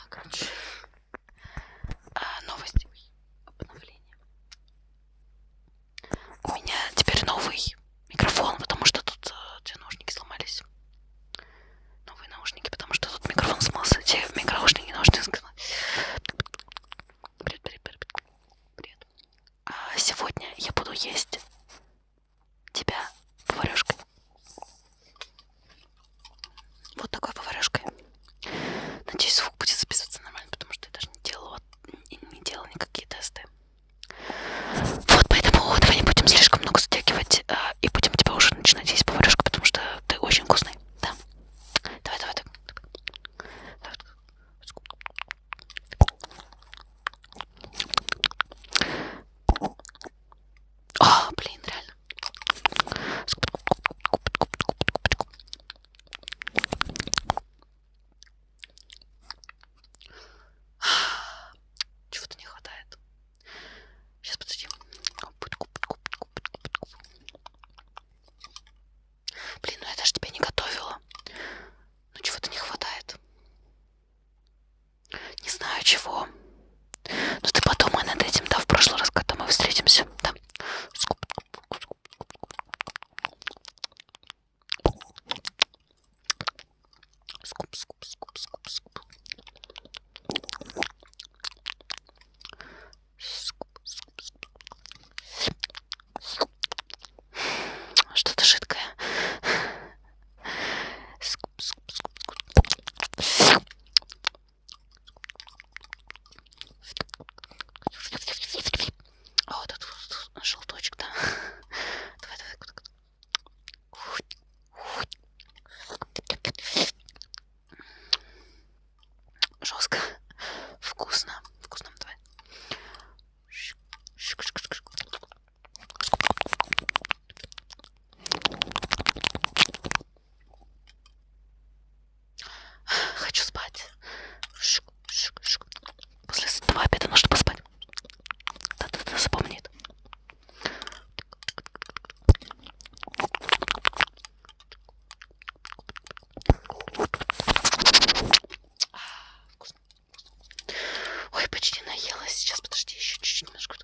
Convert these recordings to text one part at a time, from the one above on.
Короче, новости, обновление. У меня теперь новый микрофон, потому что тут те наушники сломались. Новые наушники, потому что тут микрофон смылся. Те микронаушники сказать. Привет. Сегодня я буду есть тебя поварешкой. Вот такой поварешкой. Надеюсь, звук будет записываться нормально, потому что я даже не делала никакие тесты. Вот, поэтому давай не будем слишком много затягивать и будем тебя уже начинать есть поварешкой, потому что ты очень вкусный. Да. Давай. Блин, реально. Чего-то не хватает. Сейчас, подожди. Блин, ну я даже тебя не готовила. Ну чего-то не хватает. Не знаю чего. Но ты подумай над этим, да, в прошлый раз, когда мы встретимся. Да. Что-то жидкое. Вот этот желточек, да. Давай. Жестко. Вкусно. Давай. Хочу спать. После этого обеда нужно поспать. Да, запомни это. Вкусно. Ой, почти наелась. Сейчас, подожди, еще чуть-чуть немножко.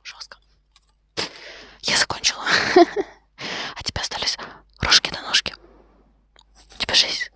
Жестко. Я закончила. А тебе остались рожки до ножки. У тебя же есть